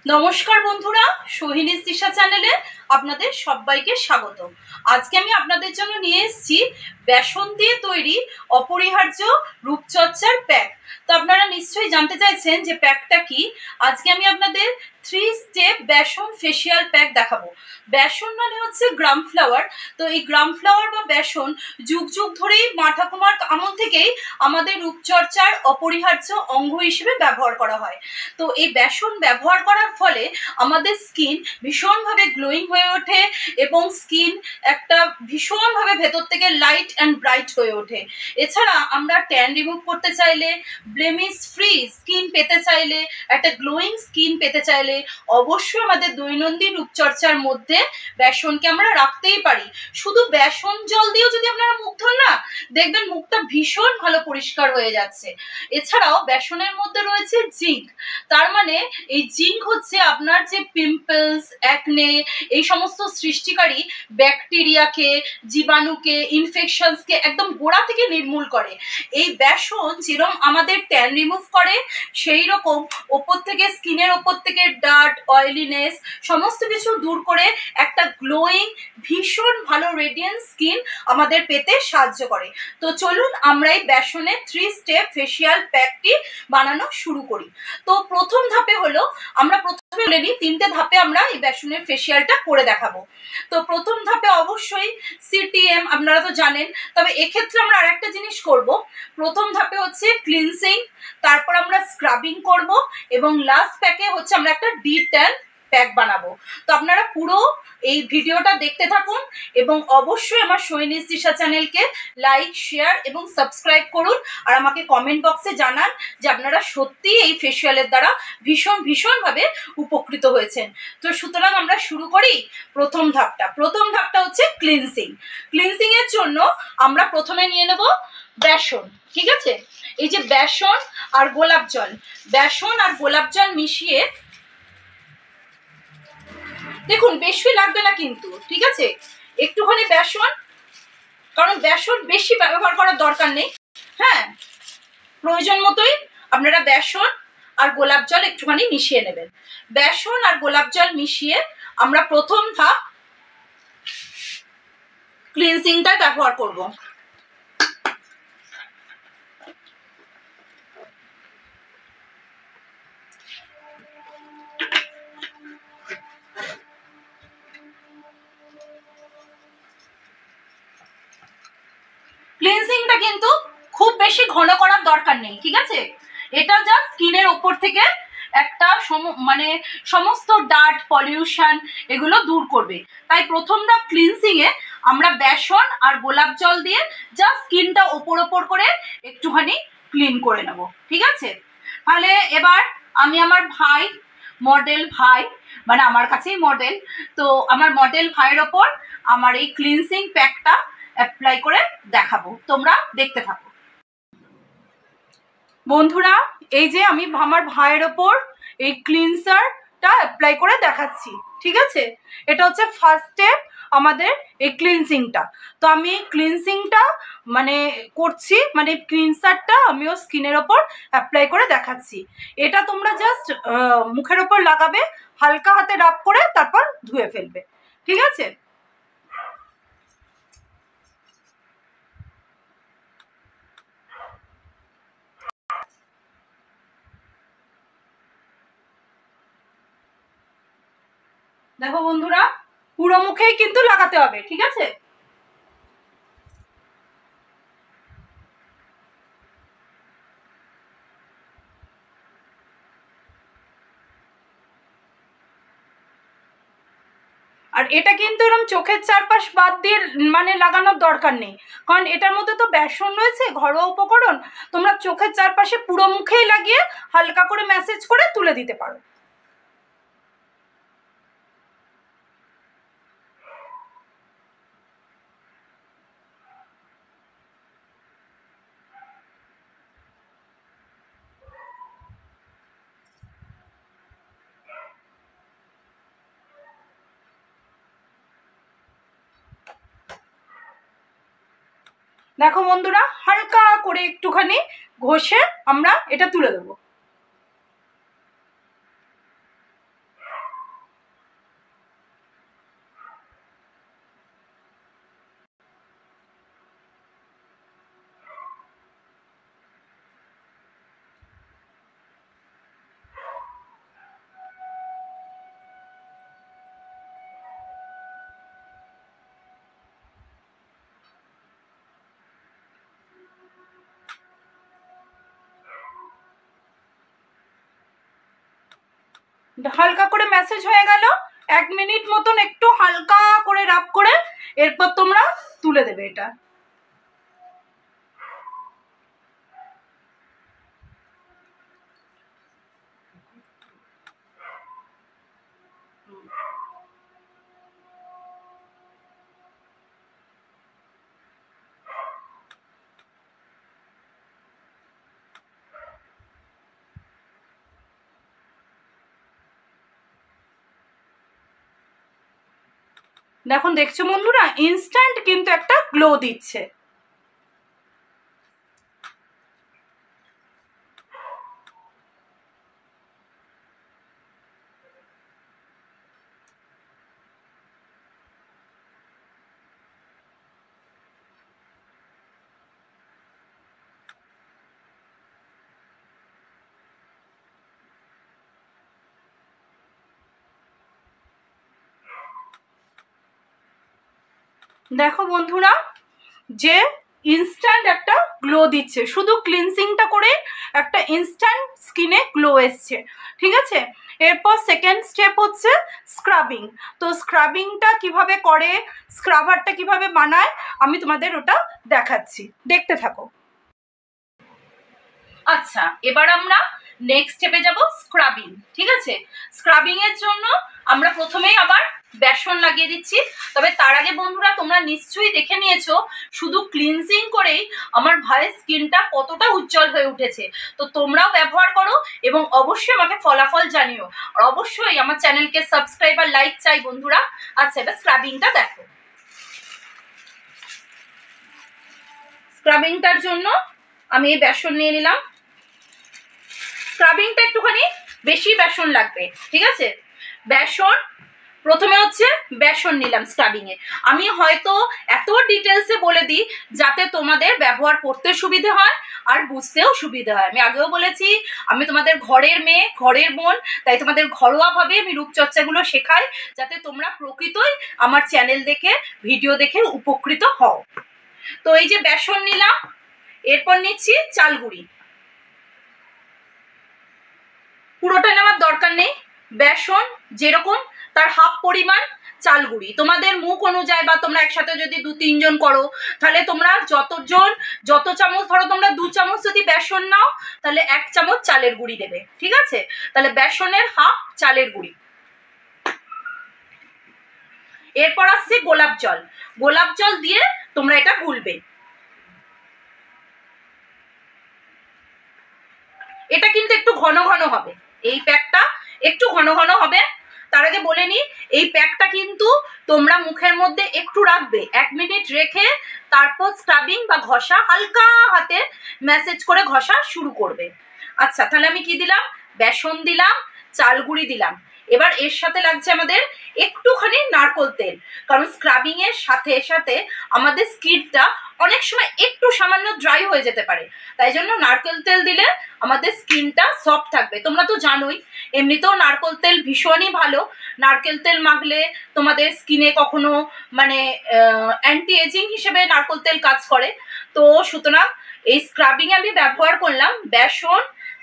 নমস্কার বন্ধুরা, সোহিনীস দিশা চ্যানেলে আপনাদের সবাইকে স্বাগত। আজকে আমি আপনাদের জন্য নিয়ে এসেছি বেসন দিয়ে তৈরি অপরিহার্য রূপচর্চার প্যাক। তো আপনারা নিশ্চয়ই জানতে চাইছেন যে প্যাকটা কি। আজকে আমি আপনাদের 3 স্টেপ বেসন ফেসিয়াল প্যাক দেখাবো। বেসন মানে হচ্ছে গ্রাম ফ্লাওয়ার। তো এই গ্রাম ফ্লাওয়ার বা বেসন যুগ যুগ ধরেই মা ঠাকুমার আমল থেকেই আমাদের রূপচর্চার অপরিহার্য অঙ্গ হিসেবে ব্যবহার করা হয়। তো এই বেসন ব্যবহার করার ফলে আমাদের স্কিন ভীষণভাবে গ্লোয়িং হয়ে ওঠে এবং স্কিন একটা ভীষণভাবে ভেতর থেকে লাইট অ্যান্ড ব্রাইট হয়ে ওঠে। এছাড়া আমরা ট্যান রিমুভ করতে চাইলে, ব্লেমিশ ফ্রি স্কিন পেতে চাইলে, একটা গ্লোয়িং স্কিন পেতে চাইলে অবশ্যই আমাদের দৈনন্দিন রূপচর্চার মধ্যে বেসনকে আমরা রাখতেই পারি। শুধু বেসন জল দিয়েও যদি আপনারা মুখ ধোন না, দেখবেন মুখটা ভীষণ ভালো পরিষ্কার হয়ে যাচ্ছে। এছাড়াও বেসনের মধ্যে রয়েছে জিঙ্ক। তার মানে এই জিঙ্ক হচ্ছে আপনার যে পিম্পলস, অ্যাকনে, এই সমস্ত সৃষ্টিকারী ব্যাকটেরিয়াকে, জীবাণুকে, ইনফেকশনসকে একদম গোড়া থেকে নির্মূল করে। এই বেসন যেরকম আমাদের ট্যান রিমুভ করে, সেই রকম ওপর থেকে স্কিনের ওপর থেকে ডার্ট, অয়েলিনেস সমস্ত কিছু দূর করে একটা গ্লোয়িং ভীষণ ভালো রেডিয়েন্ট স্কিন আমাদের পেতে সাহায্য করে। তো চলুন আমরা এই বেসনের 3 স্টেপ ফেসিয়াল প্যাকটি বানানো শুরু করি। তো প্রথম ধাপে হলো, আমরা প্রথমে বলে নিই 3টে ধাপে আমরা এই বেসনের ফেসিয়ালটা করে দেখাবো। তো প্রথম ধাপে অবশ্যই সিটিএম আপনারা তো জানেন, তবে এক্ষেত্রে আমরা আরেকটা জিনিস করব। প্রথম ধাপে হচ্ছে ক্লিনসিং, তারপর আমরা স্ক্রাবিং করব এবং লাস্ট প্যাকে হচ্ছে আমরা একটা ডিট্যান প্যাক বানাবো। তো আপনারা পুরো এই ভিডিওটা দেখতে থাকুন এবং অবশ্যই আমার সোহিনীস দিশা চ্যানেলকে লাইক, শেয়ার এবং সাবস্ক্রাইব করুন। আর আমাকে কমেন্ট বক্সে জানান যে আপনারা সত্যি এই ফেসিয়ালের দ্বারা ভীষণভাবে উপকৃত হয়েছেন। তো সুতরাং আমরা শুরু করি প্রথম ধাপটা। প্রথম ধাপটা হচ্ছে ক্লিনসিং। ক্লিনসিং এর জন্য আমরা প্রথমে নিয়ে নেব বেসন। ঠিক আছে, এই যে বেসন আর গোলাপ জল, বেসন আর গোলাপ জল মিশিয়ে, দেখুন বেশি লাগবে না কিন্তু, ঠিক আছে, একটুখানি বেসন, কারণ বেসন বেশি ব্যবহার করার দরকার নেই। হ্যাঁ, প্রয়োজন মতোই আপনারা বেসন আর গোলাপ জল একটুখানি মিশিয়ে নেবেন। বেসন আর গোলাপ জল মিশিয়ে আমরা প্রথম ধাপ ক্লিনসিংটা ব্যবহার করব। ক্লিনসিংটা কিন্তু খুব বেশি ঘন করার দরকার নেই, ঠিক আছে। এটা জাস্ট স্কিনের ওপর থেকে একটা সমস্ত ডার্ট, পলিউশন এগুলো দূর করবে। তাই প্রথম ধাপ ক্লিনসিং এ আমরা বেসন আর গোলাপ জল দিয়ে জাস্ট স্কিনটা ওপর করে একটুখানি ক্লিন করে নেব, ঠিক আছে। তাহলে এবার আমি আমার ভাই, মডেল ভাই, মানে আমার কাছেই মডেল, তো আমার মডেল ভাইয়ের ওপর আমার এই ক্লিনসিং প্যাকটা অ্যাপ্লাই করে দেখাবো। তোমরা দেখতে থাকো বন্ধুরা। এই যে আমি আমার ভাইয়ের ওপর এই ক্লিনসারটা অ্যাপ্লাই করে দেখাচ্ছি, ঠিক আছে। এটা হচ্ছে ফার্স্ট স্টেপ আমাদের এই ক্লিনসিংটা। তো আমি ক্লিনসিংটা করছি, ক্লিনসারটা আমিও স্কিনের ওপর অ্যাপ্লাই করে দেখাচ্ছি। এটা তোমরা জাস্ট মুখের ওপর লাগাবে, হালকা হাতে রাব করে তারপর ধুয়ে ফেলবে, ঠিক আছে। দেখো বন্ধুরা, পুরো মুখেই কিন্তু লাগাতে হবে, ঠিক আছে। আর এটা কিন্তু এরকম চোখের চারপাশ বাদ দিয়ে লাগানোর দরকার নেই, কারণ এটার মধ্যে তো বেসন রয়েছে, ঘরোয়া উপকরণ। তোমরা চোখের চারপাশে পুরো মুখেই লাগিয়ে হালকা করে ম্যাসেজ করে তুলে দিতে পারো। দেখো বন্ধুরা, হালকা করে একটুখানি ঘষে আমরা এটা তুলে দেবো। হালকা করে ম্যাসেজ হয়ে গেল, 1 মিনিট মতন একটু হালকা করে রাব করে এরপর তোমরা তুলে দেবে এটা। দেখুন, দেখছো বন্ধুরা, ইনস্ট্যান্ট কিন্তু একটা গ্লো দিচ্ছে। দেখো বন্ধুরা, যে ইনস্ট্যান্ট একটা গ্লো দিচ্ছে, শুধু ক্লিনসিংটা করে একটা ইনস্ট্যান্ট স্কিনে গ্লো এসছে। ঠিক আছে, এরপর সেকেন্ড স্টেপ হচ্ছে স্ক্রাবিং। তো স্ক্রাবিংটা কিভাবে করে, স্ক্রাবারটা কিভাবে বানায়, আমি তোমাদের ওটা দেখাচ্ছি, দেখতে থাকো। আচ্ছা, এবার আমরা নেক্সট স্টেপে যাব, স্ক্রাবিং। ঠিক আছে, স্ক্রাবিং এর জন্য আমরা প্রথমেই আবার বেসন লাগিয়ে দিচ্ছি। তবে তার আগে বন্ধুরা, তোমরা নিশ্চয়ই দেখে নিয়েছো শুধু ক্লিনজিং করেই আমার ভাইয়ের স্কিনটা কতটা উজ্জ্বল হয়ে উঠেছে। তো তোমরাও ব্যবহার করো এবং অবশ্যই আমাকে ফলাফল জানিও। আর অবশ্যই আমার চ্যানেলকে সাবস্ক্রাইব আর লাইক চাই বন্ধুরা। আচ্ছা, এবার স্ক্রাবিংটা দেখো। স্ক্রাবিংটার জন্য আমি এই বেসন নিয়ে নিলাম। স্ক্রাবিংটা একটুখানি বেশি বেসন লাগবে। ঠিক আছে, বেসন প্রথমে হচ্ছে বেসন নিলাম স্ক্রাবিং এ। আমি হয়তো এত ডিটেলসে বলে দিই যাতে তোমাদের ব্যবহার করতে সুবিধা হয় আর বুঝতেও সুবিধা হয়। আমি আগেও বলেছি আমি তোমাদের ঘরের মেয়ে, ঘরের বোন, তাই তোমাদের ঘরোয়াভাবে আমি রূপচর্চাগুলো শেখাই যাতে তোমরা প্রকৃতই আমার চ্যানেল দেখে, ভিডিও দেখে উপকৃত হও। তো এই যে বেসন নিলাম, এরপর নিচ্ছি চালগুড়ি। পুরোটা নেওয়ার দরকার নেই, বেসন যেরকম তার হাফ পরিমাণ চালগুড়ি। তোমাদের মুখ অনুযায়ী বা তোমরা একসাথে যদি 2-3 জন করো তাহলে তোমরা যত চামচ, ধরো তোমরা 2 চামচ যদি বেসন নাও তাহলে 1 চামচ চালের গুঁড়ি দেবে। ঠিক আছে, তাহলে বেসনের হাফ, চালের গুঁড়ি। এরপর আসছে গোলাপ জল। গোলাপ জল দিয়ে তোমরা এটা গুলবে। এটা কিন্তু একটু ঘন ঘন হবে, এই প্যাকটা একটু ঘন ঘন হবে। তার আগে বলে নি, এই প্যাকটা কিন্তু তোমরা মুখের মধ্যে একটু রাখবে, 1 মিনিট রেখে তারপর স্ক্রাবিং বা ঘষা, হালকা হাতে ম্যাসেজ করে ঘষা শুরু করবে। আচ্ছা, তাহলে আমি কি দিলাম, বেসন দিলাম, চালগুড়ি দিলাম। এবার এর সাথে লাগছে আমাদের একটুখানি নারকোল তেল, কারণ স্ক্রাবিং এর সাথে সাথে আমাদের স্কিনটা অনেক সময় একটু সামান্য ড্রাই হয়ে যেতে পারে, তাই জন্য নারকেল তেল দিলে আমাদের স্কিনটা সফট থাকবে। তোমরা তো জানোই এমনিতেও নারকেল তেল ভীষণই ভালো। নারকেল তেল মাখলে তোমাদের স্কিনে কখনো মানে অ্যান্টি এজিং হিসেবে নারকেল তেল কাজ করে। তো সুতরাং এই স্ক্রাবিং আমি ব্যবহার করলাম বেসন,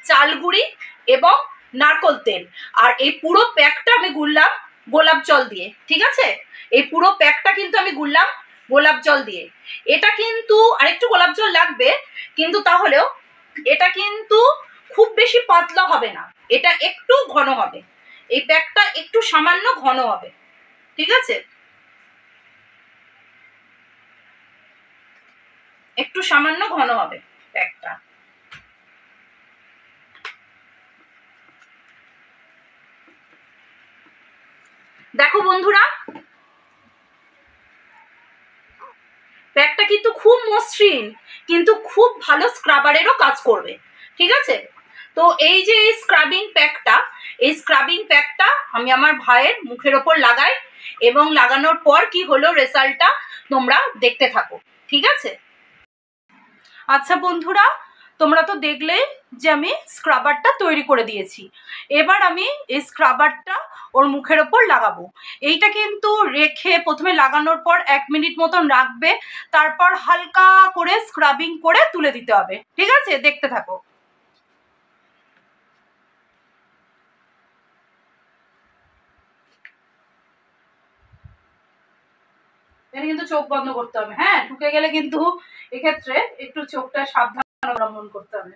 চালগুড়ি এবং নারকেল তেল। আর এই পুরো প্যাকটা আমি গুললাম গোলাপ জল দিয়ে। ঠিক আছে, এই পুরো প্যাকটা কিন্তু আমি গুললাম গোলাপ জল দিয়ে। এটা কিন্তু আরেকটু গোলাপ জল লাগবে, কিন্তু তাহলেও এটা কিন্তু খুব বেশি পাতলা হবে না, এটা একটু ঘন হবে, এই প্যাকটা একটু সামান্য ঘন হবে। ঠিক আছে, একটু সামান্য ঘন হবে প্যাকটা। দেখো বন্ধুরা, প্যাকটা কিন্তু খুব মসৃণ, কিন্তু খুব ভালো স্ক্রাবারেরও কাজ করবে। ঠিক আছে, তো এই যে এই স্ক্রাবিং প্যাকটা, এই স্ক্রাবিং প্যাকটা আমি আমার ভাইয়ের মুখের ওপর লাগাই এবং লাগানোর পর কি হলো রেজাল্টটা তোমরা দেখতে থাকো। ঠিক আছে, আচ্ছা বন্ধুরা, তোমরা তো দেখলে যে আমি স্ক্রাবারটা তৈরি করে দিয়েছি। এবার আমি এই স্ক্রাবারটা ওর মুখের ওপর লাগাবো। এইটা কিন্তু রেখে প্রথমে লাগানোর পর 1 মিনিট মতন রাখবে, তারপর হালকা করে স্ক্রাবিং করে তুলে দিতে হবে। ঠিক আছে, দেখতে থাকো। এখানে কিন্তু চোখ বন্ধ করতে হবে, হ্যাঁ, ঢুকে গেলে কিন্তু এক্ষেত্রে একটু চোখটা সাবধান অবলম্বন করতে হবে।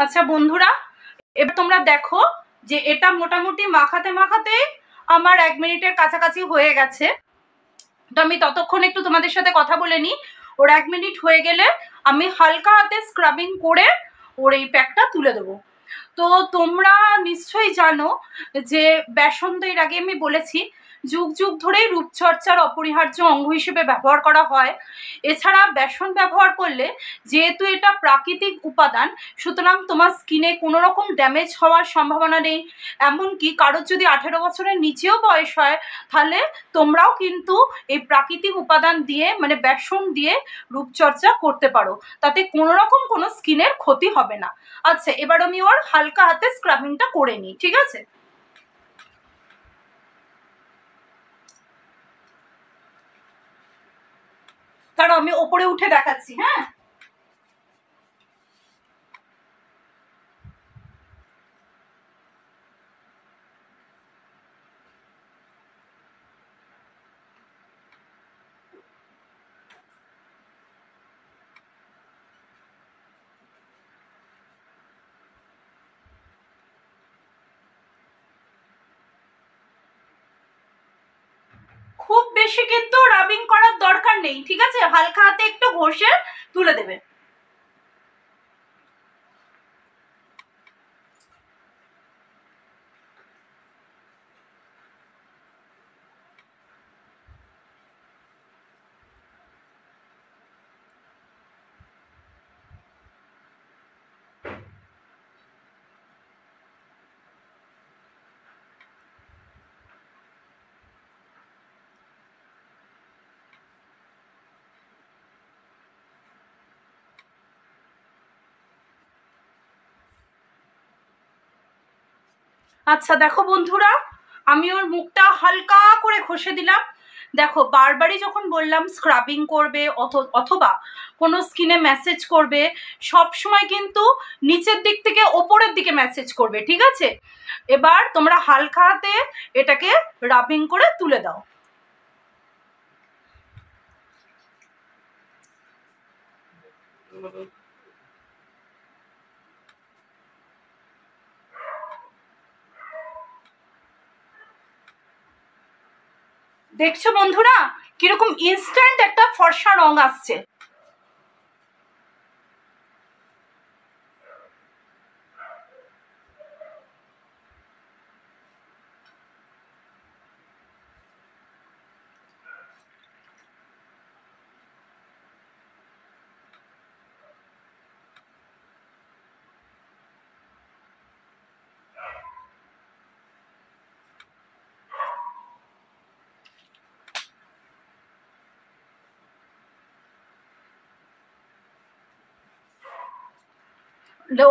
আচ্ছা বন্ধুরা, এবার তোমরা দেখো যে এটা মোটামুটি মাখাতে মাখাতে আমার 1 মিনিটের কাছাকাছি হয়ে গেছে। তো আমি ততক্ষণ একটু তোমাদের সাথে কথা বলে নিই। ওর 1 মিনিট হয়ে গেলে আমি হালকা হাতে স্ক্রাবিং করে ওর এই প্যাকটা তুলে দেবো। তো তোমরা নিশ্চয়ই জানো যে বেসন তো এর আগে আমি বলেছি যুগ যুগ ধরেই রূপচর্চার অপরিহার্য অঙ্গ হিসেবে ব্যবহার করা হয়। এছাড়া বেসন ব্যবহার করলে যেহেতু এটা প্রাকৃতিক উপাদান, সুতরাং তোমার স্কিনে কোনো রকম ড্যামেজ হওয়ার সম্ভাবনা নেই। এমনকি কারোর যদি 18 বছরের নিচেও বয়স হয় তাহলে তোমরাও কিন্তু এই প্রাকৃতিক উপাদান দিয়ে মানে বেসন দিয়ে রূপচর্চা করতে পারো, তাতে কোনো রকম কোনো স্কিনের ক্ষতি হবে না। আচ্ছা, এবার আমি ওর হালকা হাতে স্ক্রাবিংটা করে নিই, ঠিক আছে? কারণ আমি ওপরে উঠে দেখাচ্ছি, হ্যাঁ। খুব বেশি কিন্তু রাবিং করার দরকার নেই, ঠিক আছে? হালকা হাতে একটু ঘষে তুলে দেবে। আচ্ছা দেখো বন্ধুরা, আমি ওর মুখটা হালকা করে ঘষে দিলাম। দেখো বারবারই যখন বললাম স্ক্রাবিং করবে অথবা কোনো স্কিনে ম্যাসেজ করবে, সব সময় কিন্তু নিচের দিক থেকে ওপরের দিকে ম্যাসেজ করবে, ঠিক আছে? এবার তোমরা হালকা হাতে এটাকে রাবিং করে তুলে দাও। দেখছো বন্ধুরা কিরকম ইনস্ট্যান্ট একটা ফর্সা রং আসছে।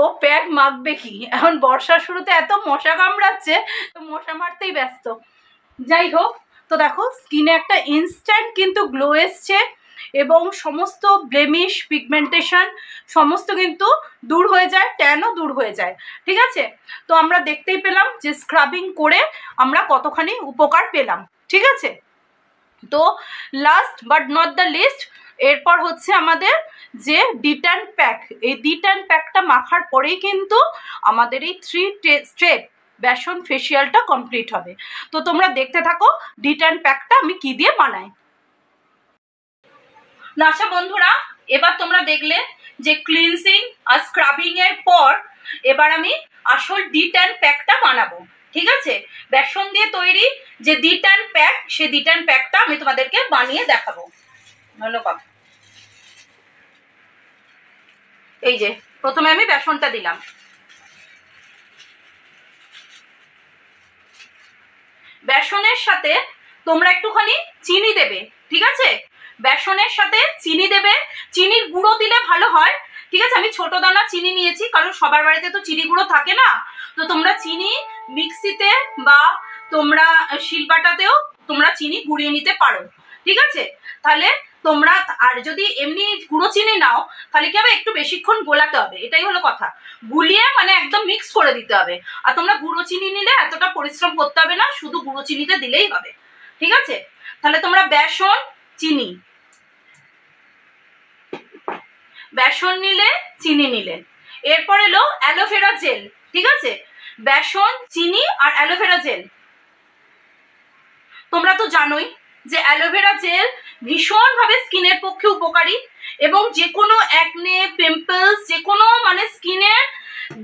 ও প্যাক মাখবে কি, এখন বর্ষার শুরুতে এত মশা কামড়াচ্ছে, তো মশা মারতেই ব্যস্ত। যাই হোক, তো দেখো স্কিনে একটা ইনস্ট্যান্ট কিন্তু গ্লো এসছে এবং সমস্ত ব্লেমিশ পিগমেন্টেশন সমস্ত কিন্তু দূর হয়ে যায়, ট্যানও দূর হয়ে যায়, ঠিক আছে? তো আমরা দেখতেই পেলাম যে স্ক্রাবিং করে আমরা কতখানি উপকার পেলাম, ঠিক আছে? তো last but not the least, এরপর হচ্ছে আমাদের যে ডিট্যান প্যাক। এই ডিট্যান প্যাকটা মাখার পরেই কিন্তু আমাদের এই 3 স্টেপ বেসন ফেসিয়ালটা কমপ্লিট হবে। তো তোমরা দেখতে থাকো ডিট্যান প্যাকটা আমি কি দিয়ে বানাই। আচ্ছা বন্ধুরা, এবার তোমরা দেখলে যে ক্লিনজিং আর স্ক্রাবিং এর পর এবার আমি আসল D10 প্যাকটা বানাবো। ঠিক আছে, বেসন দিয়ে তৈরি যে D10 প্যাক, সেই D10 প্যাকটা আমি তোমাদেরকে বানিয়ে দেখাবো। ধন্যবাদ। এই যে প্রথমে আমি বেসনটা দিলাম, বেসনের সাথে তোমরা একটুখানি চিনি দেবে। ঠিক আছে, বেসনের সাথে চিনি দেবে, চিনির গুঁড়ো দিলে ভালো হয়। ঠিক আছে, আমি ছোট দানা চিনি নিয়েছি, কারণ সবার বাড়িতে তো চিনি গুঁড়ো থাকে না। তো তোমরা চিনি মিক্সিতে বা তোমরা শিলবাটাতেও তোমরা চিনি গুঁড়িয়ে নিতে পারো। ঠিক আছে, তাহলে তোমরা, আর যদি এমনি গুঁড়ো চিনি নাও তাহলে কি হবে, একটু বেশিক্ষণ গোলাতে হবে, এটাই হলো কথা। গুলিয়ে মানে একদম মিক্স করে দিতে হবে। আর তোমরা গুঁড়ো চিনি নিলে এতটা পরিশ্রম করতে হবে না, শুধু গুঁড়ো চিনিটা দিলেই হবে। ঠিক আছে, তাহলে তোমরা বেসন চিনি, বেসন নিলে, চিনি নিলে। এরপর এলো অ্যালোভেরা জেল। ঠিক আছে, বেসন, চিনি আর অ্যালোভেরা জেল। তোমরা তো জানোই যে অ্যালোভেরা জেল ভীষণভাবে স্কিনের পক্ষে উপকারী, এবং যে কোনো অ্যাকনে, পিম্পলস, যে কোনো মানে স্কিনের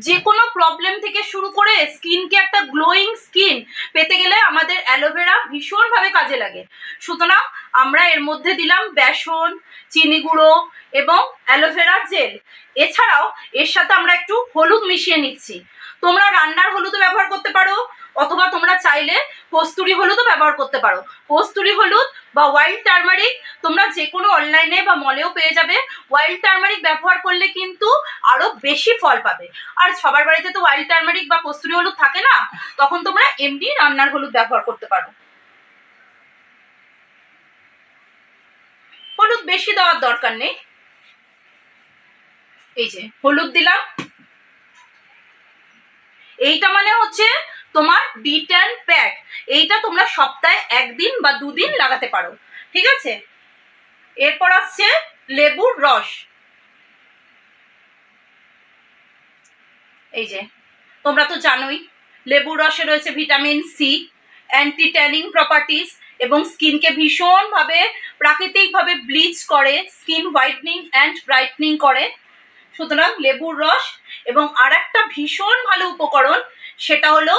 যে কোনো প্রবলেম থেকে শুরু করে স্কিনকে একটা গ্লোয়িং স্কিন পেতে গেলে আমাদের অ্যালোভেরা ভীষণভাবে কাজে লাগে। সুতরাং আমরা এর মধ্যে দিলাম বেসন, চিনি গুঁড়ো এবং অ্যালোভেরা জেল। এছাড়াও এর সাথে আমরা একটু হলুদ মিশিয়ে নিচ্ছি। তোমরা রান্নার হলুদও ব্যবহার করতে পারো, অথবা তোমরা চাইলে কস্তুরি হলুদও ব্যবহার করতে পারো। কস্তুরি হলুদ বা ওয়াইল্ড টার্মারিক তোমরা যে কোনো অনলাইনে বা মলেও পেয়ে যাবে। ওয়াইল্ড টার্মারিক ব্যবহার করলে কিন্তু আরো বেশি ফল পাবে। আর সবার বাড়িতে তো ওয়াইল্ড টার্মারিক বা কস্তুরি হলুদ থাকে না, তখন তোমরা এমনি রান্নার হলুদ ব্যবহার করতে পারো। হলুদ বেশি দেওয়ার দরকার নেই। এই যে হলুদ দিলাম, এইটা মানে হচ্ছে তোমার D10 প্যাক। এইটা তোমরা সপ্তাহে 1 দিন বা 2 দিন লাগাতে পারো। ঠিক আছে, এরপর আসছে লেবুর রস। এই যে তোমরা তো জানোই লেবুর রসে রয়েছে vitamin C, anti tanning properties, এবং স্কিনকে ভীষণভাবে প্রাকৃতিকভাবে ব্লিচ করে, স্কিন হোয়াইটনিং অ্যান্ড ব্রাইটনিং করে। সুতরাং লেবুর রস, এবং আর একটা ভীষণ ভালো উপকরণ সেটা হলো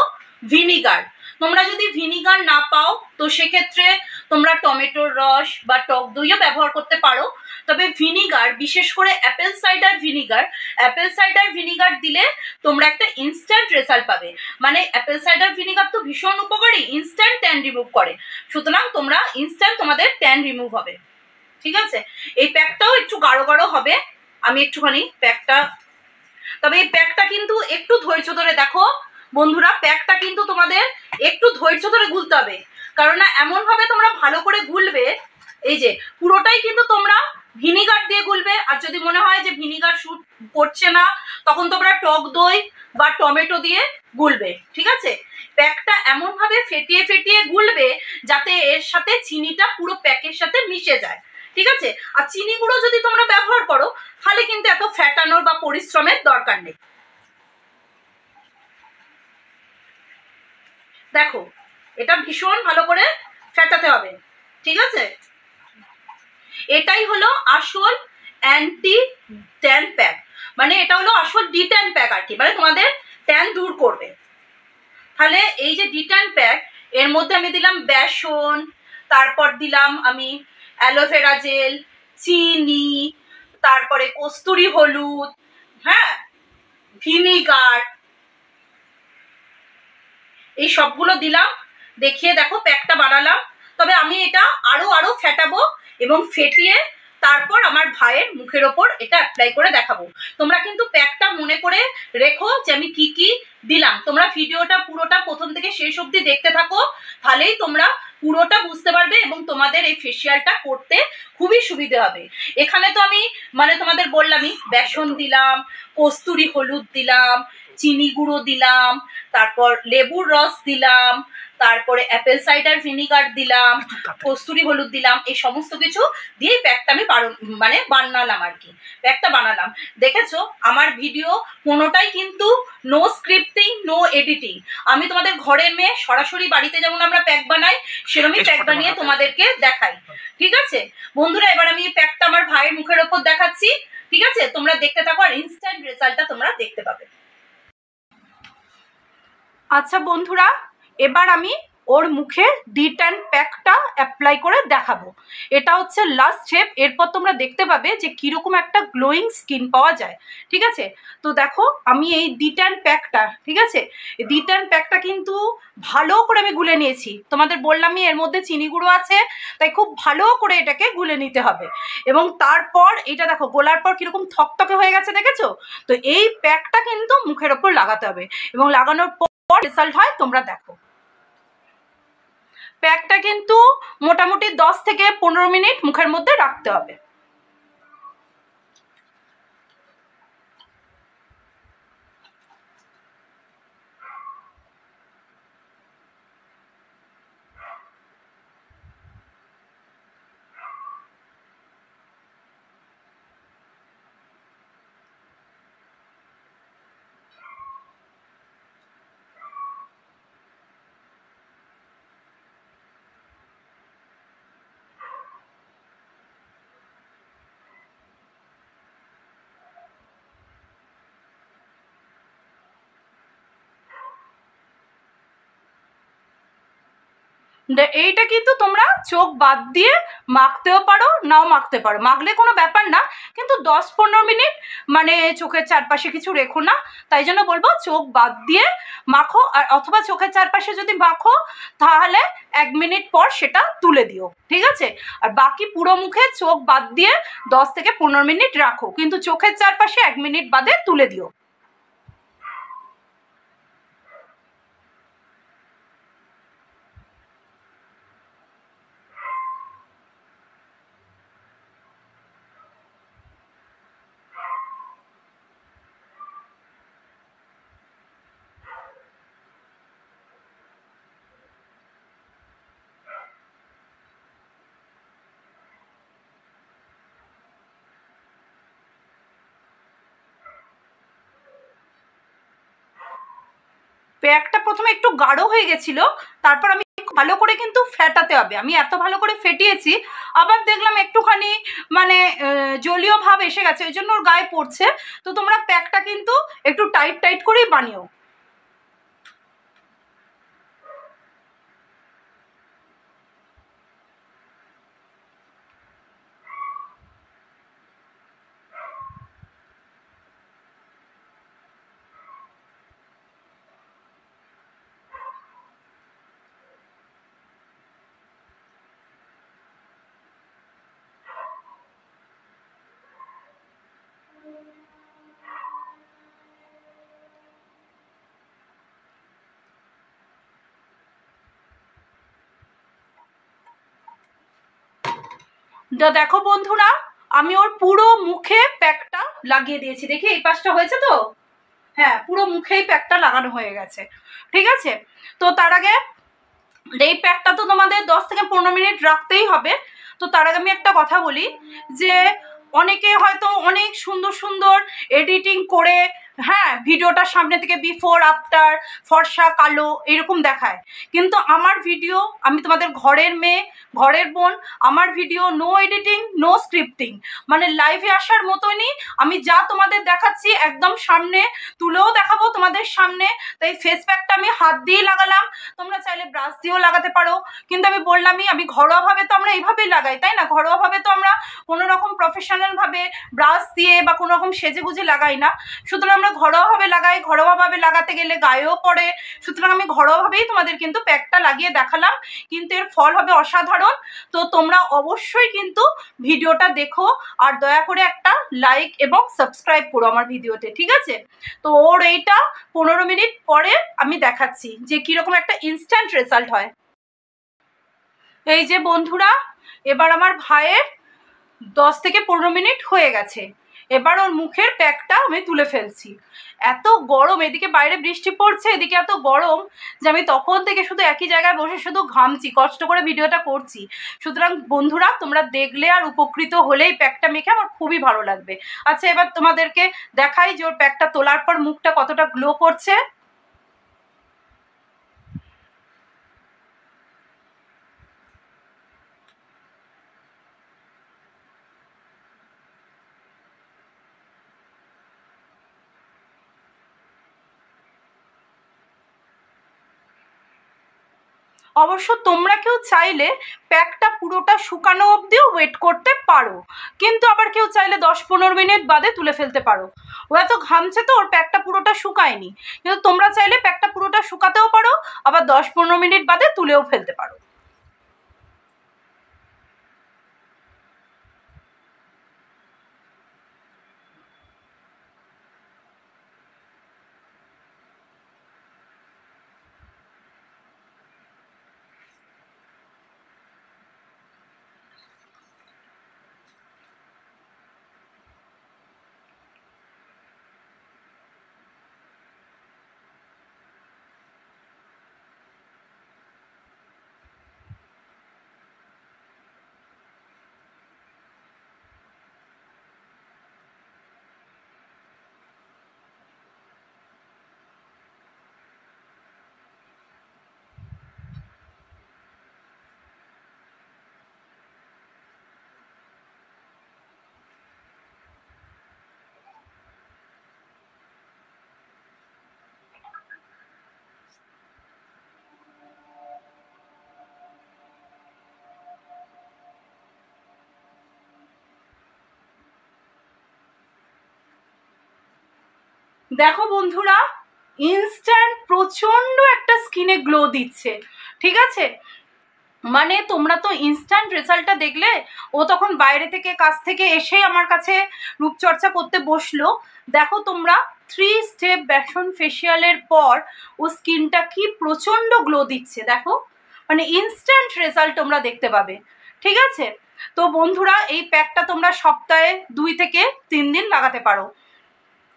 ভিনিগার। তোমরা যদি ভিনিগার না পাও তো সেক্ষেত্রে তোমরা টমেটোর রস বা টক দইও ব্যবহার করতে পারো। তবে ভিনিগার, বিশেষ করে অ্যাপেল সাইডার ভিনিগার দিলে তোমরা একটা ইনস্ট্যান্ট রেজাল্ট পাবে। মানে অ্যাপেল সাইডার ভিনিগার তো ভীষণ উপকারী, ইনস্ট্যান্ট ট্যান রিমুভ করে। সুতরাং তোমরা ইনস্ট্যান্ট তোমাদের ট্যান রিমুভ হবে। ঠিক আছে, এই প্যাকটাও একটু গাঢ় গাঢ় হবে। আমি একটুখানি প্যাকটা, তবে এই প্যাকটা কিন্তু একটু ধৈর্য ধরে দেখো বন্ধুরা, প্যাকটা কিন্তু তোমাদের একটু ধৈর্য ধরে গুলতে হবে। কারণ না এমন ভাবে তোমরা ভালো করে গুলবে, এই যে পুরোটাই কিন্তু তোমরা ভিনিগার দিয়ে গুলবে। আর যদি মনে হয় যে ভিনিগার স্যুট করছে না, তখন তোমরা টক দই বা টমেটো দিয়ে গুলবে। ঠিক আছে, প্যাকটা এমন ভাবে ফেটিয়ে ফেটিয়ে গুলবে যাতে এর সাথে চিনিটা পুরো প্যাকের সাথে মিশে যায়। ঠিক আছে, আর চিনি গুঁড়ো যদি তোমরা ব্যবহার করো তাহলে কিন্তু এত ফ্যাটানোর বা পরিশ্রমের দরকার নেই। দেখো এটা ভীষণ ভালো করে ফেটাতে হবে। ঠিক আছে, এটাই হলো আসল অ্যান্টি ট্যান প্যাক, মানে এটা হলো আসল D10 প্যাক আর কি, মানে তোমাদের ট্যান দূর করবে। তাহলে এই যে D10 প্যাক, এর মধ্যে আমি দিলাম বেসন, তারপর দিলাম আমি অ্যালোভেরা জেল, চিনি, তারপরে কস্তুরি হলুদ, হ্যাঁ, ভিনিগার, এই সবগুলো দিলাম। দেখিয়ে দেখো প্যাকটা বানালাম। তবে আমি এটা আরো ফেটাবো এবং ফেটিয়ে তারপর আমার ভাইয়ের মুখের ওপর এটা অ্যাপ্লাই করে দেখাবো। তোমরা কিন্তু প্যাকটা মনে করে রেখো যে আমি কি কি দিলাম। তোমরা ভিডিওটা পুরোটা প্রথম থেকে শেষ অবধি দেখতে থাকো, তাহলেই তোমরা পুরোটা বুঝতে পারবে এবং তোমাদের এই ফেসিয়ালটা করতে খুবই সুবিধে হবে। এখানে তো আমি মানে তোমাদের বললামই, বেসন দিলাম, কস্তুরি হলুদ দিলাম, চিনি গুঁড়ো দিলাম, তারপর লেবুর রস দিলাম, তারপরে অ্যাপেল সাইডার ভিনিগার দিলাম, কস্তুরি হলুদ দিলাম। এই সমস্ত কিছু দিয়ে প্যাকটা আমি মানে বানালাম আর কি, প্যাকটা বানালাম। দেখেছো আমার ভিডিও কোনোটাই কিন্তু নো স্ক্রিপ্টিং, নো এডিটিং। আমি তোমাদের ঘরের মেয়ে, সরাসরি বাড়িতে যেমন আমরা প্যাক বানাই সেরকমই প্যাক বানিয়ে তোমাদেরকে দেখাই। ঠিক আছে বন্ধুরা, এবার আমি প্যাকটা আমার ভাইয়ের মুখের ওপর দেখাচ্ছি। ঠিক আছে, তোমরা দেখতে থাকো আর ইনস্ট্যান্ট রেজাল্টটা তোমরা দেখতে পাবে। আচ্ছা বন্ধুরা, এবার আমি ওর মুখে D10 প্যাকটা অ্যাপ্লাই করে দেখাবো। এটা হচ্ছে লাস্ট স্টেপ। এরপর তোমরা দেখতে পাবে যে কিরকম একটা গ্লোয়িং স্কিন পাওয়া যায়। ঠিক আছে, তো দেখো আমি এই D10 প্যাকটা, ঠিক আছে, D10 প্যাকটা কিন্তু ভালো করে আমি গুলে নিয়েছি। তোমাদের বললামই এর মধ্যে চিনি গুঁড়ো আছে, তাই খুব ভালো করে এটাকে গুলে নিতে হবে। এবং তারপর এটা দেখো গোলার পর কিরকম থকথকে হয়ে গেছে, দেখেছো? তো এই প্যাকটা কিন্তু মুখের ওপর লাগাতে হবে এবং লাগানোর পর রেজাল্ট হয় তোমরা দেখো। প্যাকটা কিন্তু মোটামুটি 10 থেকে 15 মিনিট মুখের মধ্যে রাখতে হবে। এইটা কিন্তু তোমরা চোখ বাদ দিয়ে মাখতেও পারো, নাও মাখতে পারো, মাখলে কোনো ব্যাপার না, কিন্তু 10-15 মিনিট মানে চোখের চারপাশে কিছু রেখো না। তাই জন্য বলবো চোখ বাদ দিয়ে মাখো, আর অথবা চোখের চারপাশে যদি মাখো তাহলে 1 মিনিট পর সেটা তুলে দিও, ঠিক আছে? আর বাকি পুরো মুখে চোখ বাদ দিয়ে 10 থেকে 15 মিনিট রাখো, কিন্তু চোখের চারপাশে 1 মিনিট বাদে তুলে দিও। প্যাকটা প্রথমে একটু গাঢ় হয়ে গেছিল, তারপর আমি ভালো করে কিন্তু ফেটাতে হবে। আমি এত ভালো করে ফেটিয়েছি, আবার দেখলাম একটুখানি মানে জলীয় ভাব এসে গেছে, ওই জন্য ওর গায়ে পড়ছে। তো তোমরা প্যাকটা কিন্তু একটু টাইট টাইট করেই বানিও। দেখো বন্ধুরা, আমি ওর পুরো মুখে প্যাকটা লাগিয়ে দিয়েছি। দেখি এই পাশটা হয়েছে তো? হ্যাঁ, পুরো মুখেই প্যাকটা লাগানো হয়ে গেছে, ঠিক আছে? তো তার আগে এই প্যাকটা তো তোমাদের 10 থেকে 15 মিনিট রাখতেই হবে। তো তার আগে আমি একটা কথা বলি, যে অনেকে হয়তো অনেক সুন্দর সুন্দর এডিটিং করে, হ্যাঁ, ভিডিওটা সামনে থেকে বিফোর আফটার ফর্সা কালো এরকম দেখায়, কিন্তু আমার ভিডিও, আমি তোমাদের ঘরের মেয়ে, ঘরের বোন, আমার video no editing no scripting, মানে লাইভে আসার মতনই আমি যা তোমাদের দেখাচ্ছি একদম সামনে তুলেও দেখাবো তোমাদের সামনে। তাই ফেস প্যাকটা আমি হাত দিয়ে লাগালাম, তোমরা চাইলে ব্রাশ দিয়েও লাগাতে পারো, কিন্তু আমি বললামই আমি ঘরোয়াভাবে তো আমরা এইভাবেই লাগাই, তাই না? ঘরোয়াভাবে তো আমরা কোনো রকম প্রফেশনাল ভাবে ব্রাশ দিয়ে বা কোনো রকম সেজে গুজে লাগাই না, সুতরাং আমরা ঘরোয়াভাবে লাগাই। ঘরোয়াভাবে লাগাতে গেলে গায়েও পড়ে, সুতরাং আমি ঘরোয়াভাবেই তোমাদের কিন্তু প্যাকটা লাগিয়ে দেখালাম, কিন্তু এর ফল হবে অসাধারণ। তো তোমরা অবশ্যই কিন্তু ভিডিওটা দেখো, আর দয়া করে একটা লাইক এবং সাবস্ক্রাইব করো আমার ভিডিওতে, ঠিক আছে? তো ওর এইটা 15 মিনিট পরে আমি দেখাচ্ছি যে কিরকম একটা ইনস্ট্যান্ট রেজাল্ট হয়। এই যে বন্ধুরা, এবার আমার ভাইয়ের 10 থেকে 15 মিনিট হয়ে গেছে, এবার ওর মুখের প্যাকটা আমি তুলে ফেলছি। এত গরম, এদিকে বাইরে বৃষ্টি পড়ছে, এদিকে এত গরম যে আমি তখন থেকে শুধু একই জায়গায় বসে শুধু ঘামছি, কষ্ট করে ভিডিওটা করছি। সুতরাং বন্ধুরা, তোমরা দেখলে আর উপকৃত হলেই প্যাকটা মেখে আমার খুবই ভালো লাগবে। আচ্ছা, এবার তোমাদেরকে দেখাই যে ওর প্যাকটা তোলার পর মুখটা কতটা গ্লো করছে। অবশ্য তোমরা কেউ চাইলে প্যাকটা পুরোটা শুকানো অবধিও ওয়েট করতে পারো, কিন্তু আবার কেউ চাইলে 10-15 মিনিট বাদে তুলে ফেলতে পারো। ও এত ঘামছে তো ওর প্যাকটা পুরোটা শুকায়নি, কিন্তু তোমরা চাইলে প্যাকটা পুরোটা শুকাতেও পারো, আবার 10-15 মিনিট বাদে তুলেও ফেলতে পারো। দেখো বন্ধুরা, ইনস্ট্যান্ট প্রচন্ড একটা স্কিনে গ্লো দিচ্ছে, ঠিক আছে? মানে তোমরা তো ইনস্ট্যান্ট রেজাল্টটা দেখলে, ও তখন বাইরে থেকে কাছ থেকে এসেই আমার কাছে রূপচর্চা করতে বসলো। দেখো তোমরা 3 স্টেপ বেসন ফেসিয়ালের পর ও স্কিনটা কি প্রচন্ড গ্লো দিচ্ছে, দেখো মানে ইনস্ট্যান্ট রেজাল্ট তোমরা দেখতে পাবে, ঠিক আছে? তো বন্ধুরা, এই প্যাকটা তোমরা সপ্তাহে 2 থেকে 3 দিন লাগাতে পারো।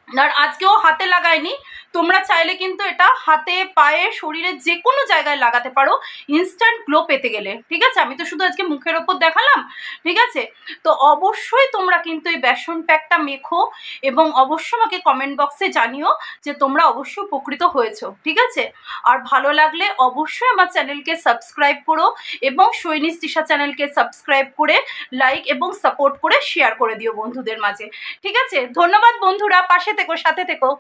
আর আজকেও হাতে লাগাইনি, তোমরা চাইলে কিন্তু এটা হাতে, পায়ে, শরীরের যে কোনো জায়গায় লাগাতে পারো ইনস্ট্যান্ট গ্লো পেতে গেলে, ঠিক আছে? আমি তো শুধু আজকে মুখের ওপর দেখালাম, ঠিক আছে? তো অবশ্যই তোমরা কিন্তু এই বেসন প্যাকটা মেখো এবং অবশ্যই আমাকে কমেন্ট বক্সে জানিও যে তোমরা অবশ্যই উপকৃত হয়েছো, ঠিক আছে? আর ভালো লাগলে অবশ্যই আমার চ্যানেলকে সাবস্ক্রাইব করো এবং সৈনিস তৃষা চ্যানেলকে সাবস্ক্রাইব করে লাইক এবং সাপোর্ট করে শেয়ার করে দিও বন্ধুদের মাঝে, ঠিক আছে? ধন্যবাদ বন্ধুরা, পাশে থেকো, সাথে থেকো।